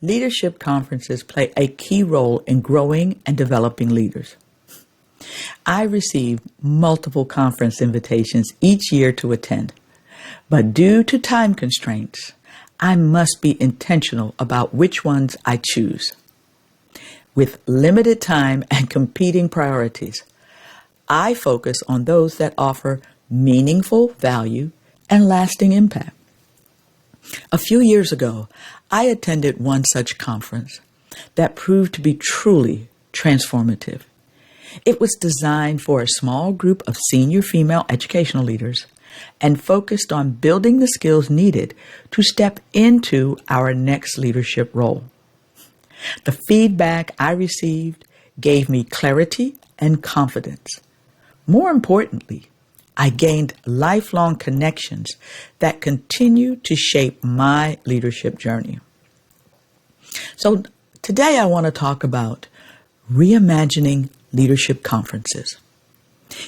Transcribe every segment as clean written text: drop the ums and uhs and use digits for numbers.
Leadership conferences play a key role in growing and developing leaders. I receive multiple conference invitations each year to attend, but due to time constraints, I must be intentional about which ones I choose. With limited time and competing priorities, I focus on those that offer meaningful value and lasting impact. A few years ago, I attended one such conference that proved to be truly transformative. It was designed for a small group of senior female educational leaders and focused on building the skills needed to step into our next leadership role. The feedback I received gave me clarity and confidence. More importantly, I gained lifelong connections that continue to shape my leadership journey. So today I want to talk about reimagining leadership conferences.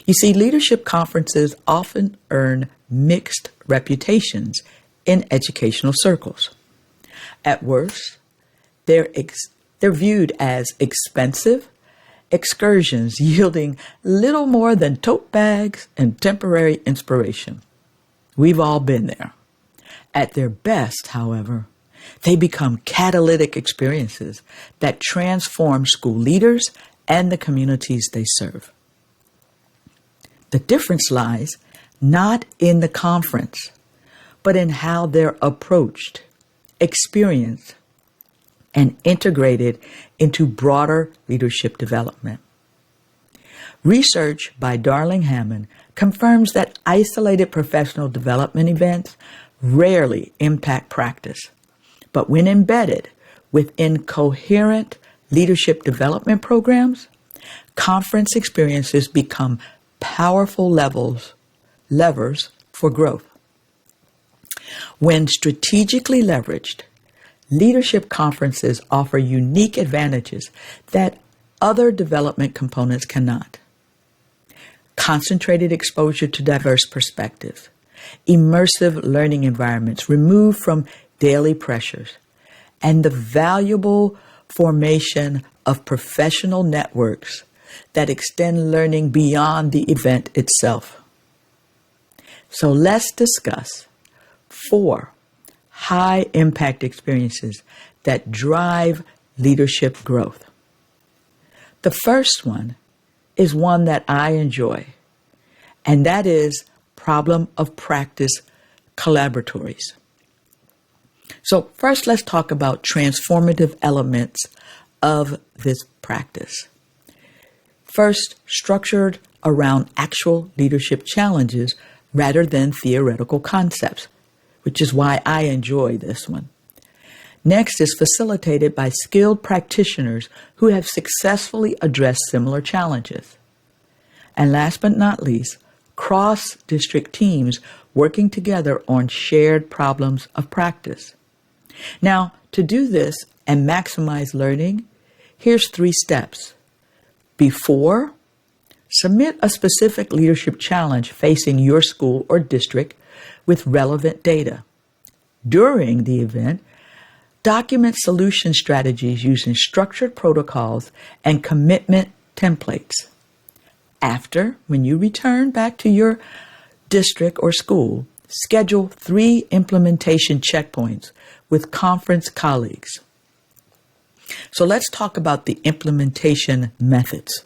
You see, leadership conferences often earn mixed reputations in educational circles. At worst, they're viewed as expensive excursions yielding little more than tote bags and temporary inspiration. We've all been there. At their best, however, they become catalytic experiences that transform school leaders and the communities they serve. The difference lies not in the conference, but in how they're approached, experienced, and integrated into broader leadership development. Research by Darling Hammond confirms that isolated professional development events rarely impact practice, but when embedded within coherent leadership development programs, conference experiences become powerful levers for growth. When strategically leveraged, leadership conferences offer unique advantages that other development components cannot. Concentrated exposure to diverse perspectives, immersive learning environments removed from daily pressures, and the valuable formation of professional networks that extend learning beyond the event itself. So let's discuss 4 high-impact experiences that drive leadership growth. The first one is one that I enjoy, and that is problem of practice collaboratories. So first, let's talk about transformative elements of this practice. First, structured around actual leadership challenges rather than theoretical concepts, which is why I enjoy this one. Next is facilitated by skilled practitioners who have successfully addressed similar challenges. And last but not least, cross-district teams working together on shared problems of practice. Now, to do this and maximize learning, here's 3 steps. Before, submit a specific leadership challenge facing your school or district with relevant data. During the event, document solution strategies using structured protocols and commitment templates. After, when you return back to your district or school, schedule 3 implementation checkpoints with conference colleagues. So let's talk about the implementation methods.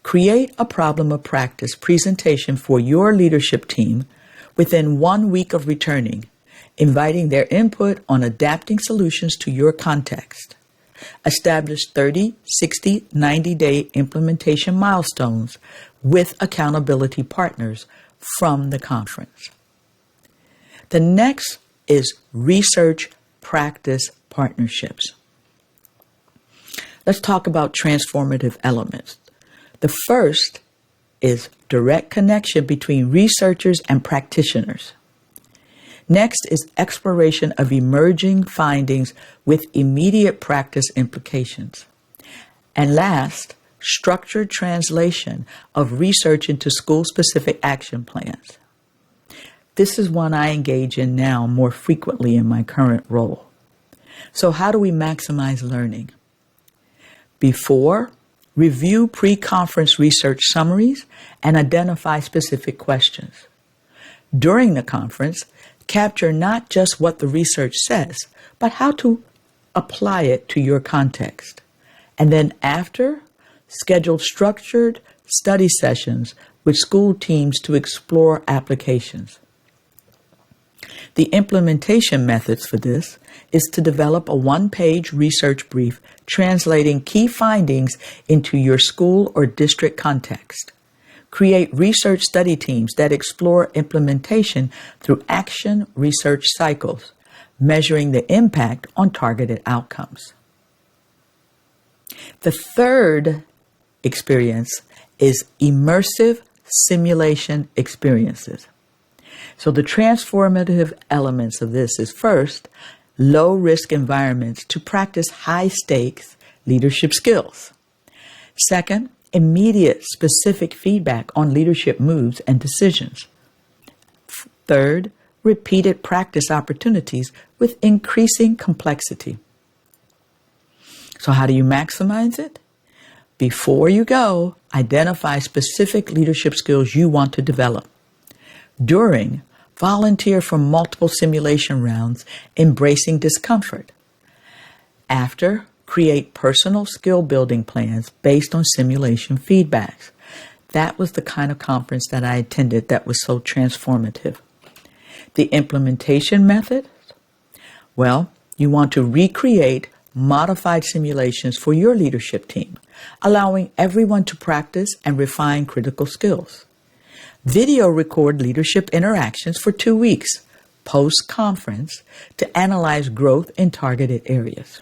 Create a problem of practice presentation for your leadership team within 1 week of returning, inviting their input on adapting solutions to your context. Establish 30, 60, 90-day implementation milestones with accountability partners from the conference. The next is research practice partnerships. Let's talk about transformative elements. The first is direct connection between researchers and practitioners. Next is exploration of emerging findings with immediate practice implications. And last, structured translation of research into school-specific action plans. This is one I engage in now more frequently in my current role. So how do we maximize learning? Before, review pre-conference research summaries and identify specific questions. During the conference, capture not just what the research says, but how to apply it to your context. And then after, schedule structured study sessions with school teams to explore applications. The implementation methods for this is to develop a one-page research brief translating key findings into your school or district context. Create research study teams that explore implementation through action research cycles, measuring the impact on targeted outcomes. The third experience is immersive simulation experiences. So the transformative elements of this is first, low-risk environments to practice high-stakes leadership skills. Second, immediate specific feedback on leadership moves and decisions. Third, repeated practice opportunities with increasing complexity. So how do you maximize it? Before you go, identify specific leadership skills you want to develop. During, volunteer for multiple simulation rounds, embracing discomfort. After, create personal skill building plans based on simulation feedbacks. That was the kind of conference that I attended that was so transformative. The implementation method, well, you want to recreate modified simulations for your leadership team, allowing everyone to practice and refine critical skills. Video record leadership interactions for 2 weeks post-conference to analyze growth in targeted areas.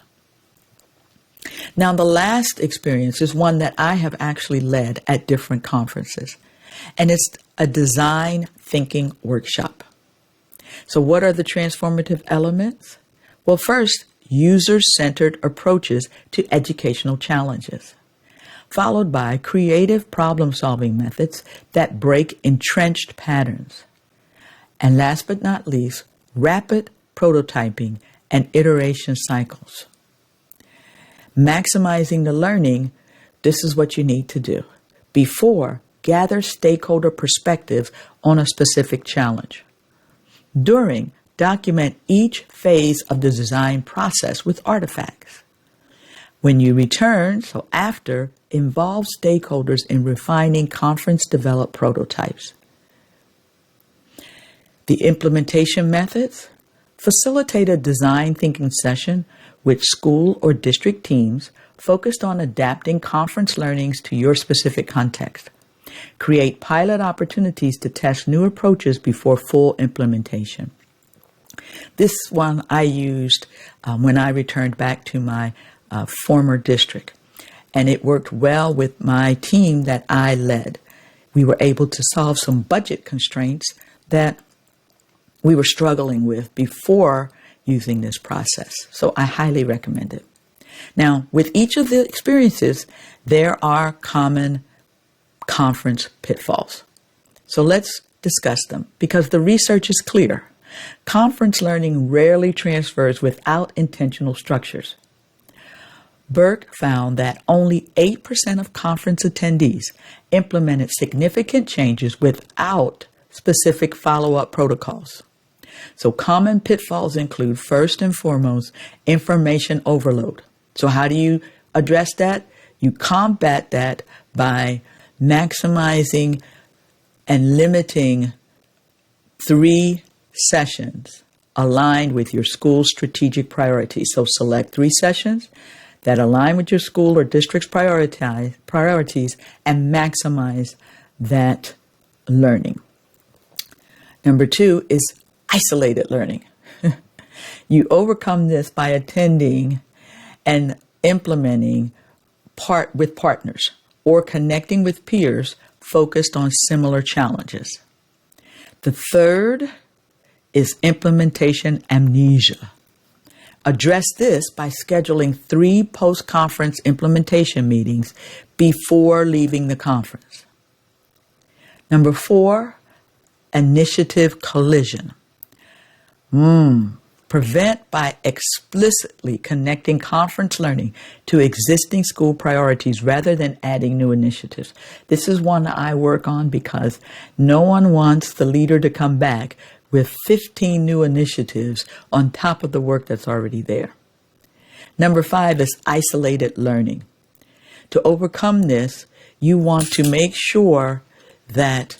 Now, the last experience is one that I have actually led at different conferences, and it's a design thinking workshop. So what are the transformative elements? Well, first, user-centered approaches to educational challenges, followed by creative problem-solving methods that break entrenched patterns. And last but not least, rapid prototyping and iteration cycles. Maximizing the learning, this is what you need to do. Before, gather stakeholder perspectives on a specific challenge. During, document each phase of the design process with artifacts. When you return, so after, involve stakeholders in refining conference-developed prototypes. The implementation methods, facilitate a design thinking session with school or district teams focused on adapting conference learnings to your specific context. Create pilot opportunities to test new approaches before full implementation. This one I used when I returned back to my former district, and it worked well with my team that I led. We were able to solve some budget constraints that we were struggling with before using this process. So I highly recommend it. Now, with each of the experiences, there are common conference pitfalls. So let's discuss them because the research is clear. Conference learning rarely transfers without intentional structures. Burke found that only 8% of conference attendees implemented significant changes without specific follow-up protocols. So common pitfalls include, first and foremost, information overload. So how do you address that? You combat that by maximizing and limiting 3 sessions aligned with your school's strategic priorities. So select 3 sessions that align with your school or district's priorities and maximize that learning. Number 2 is isolated learning. You overcome this by attending and implementing with partners or connecting with peers focused on similar challenges. The third is implementation amnesia. Address this by scheduling 3 post-conference implementation meetings before leaving the conference. Number 4, initiative collision. Prevent by explicitly connecting conference learning to existing school priorities rather than adding new initiatives. This is one I work on because no one wants the leader to come back with 15 new initiatives on top of the work that's already there. Number 5 is isolated learning. To overcome this, you want to make sure that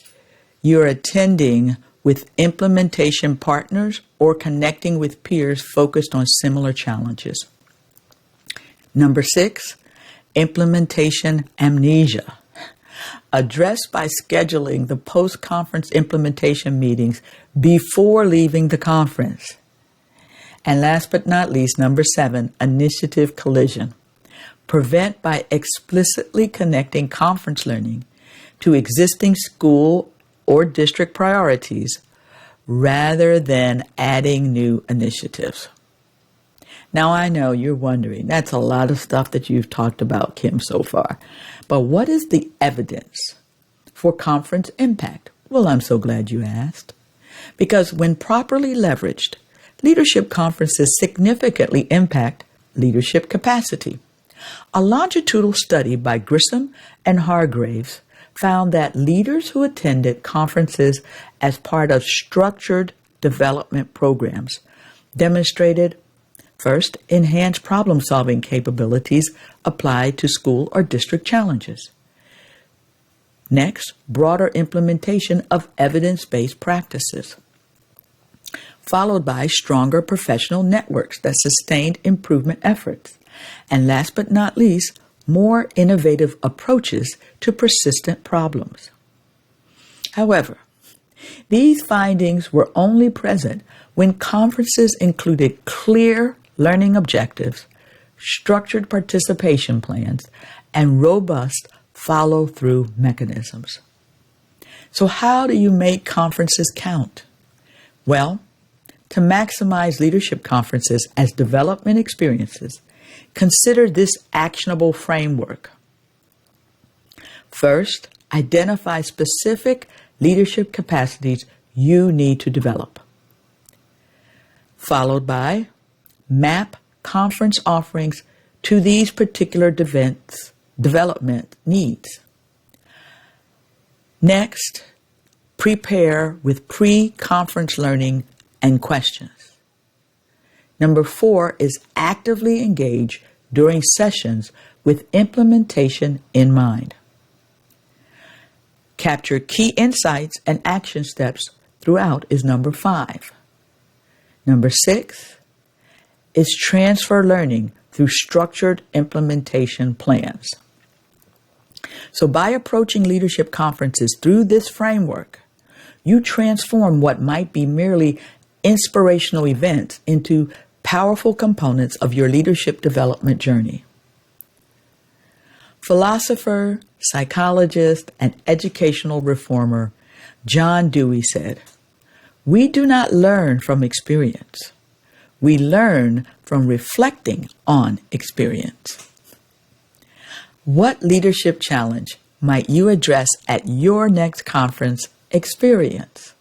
you're attending with implementation partners or connecting with peers focused on similar challenges. Number 6, implementation amnesia. Address by scheduling the post-conference implementation meetings before leaving the conference. And last but not least, number 7, initiative collision. Prevent by explicitly connecting conference learning to existing school or district priorities rather than adding new initiatives. Now, I know you're wondering, that's a lot of stuff that you've talked about, Kim, so far. But what is the evidence for conference impact? Well, I'm so glad you asked. Because when properly leveraged, leadership conferences significantly impact leadership capacity. A longitudinal study by Grissom and Hargraves found that leaders who attended conferences as part of structured development programs demonstrated, first, enhanced problem-solving capabilities applied to school or district challenges. Next, broader implementation of evidence-based practices, followed by stronger professional networks that sustained improvement efforts. And last but not least, more innovative approaches to persistent problems. However, these findings were only present when conferences included clear learning objectives, structured participation plans, and robust follow-through mechanisms. So how do you make conferences count? Well, to maximize leadership conferences as development experiences, consider this actionable framework. First, identify specific leadership capacities you need to develop. Followed by, map conference offerings to these particular development needs. Next, prepare with pre-conference learning and questions. Number 4 is actively engage during sessions with implementation in mind. Capture key insights and action steps throughout is number 5. Number 6 is transfer learning through structured implementation plans. So by approaching leadership conferences through this framework, you transform what might be merely inspirational events into powerful components of your leadership development journey. Philosopher, psychologist, and educational reformer John Dewey said, "We do not learn from experience. We learn from reflecting on experience." What leadership challenge might you address at your next conference experience?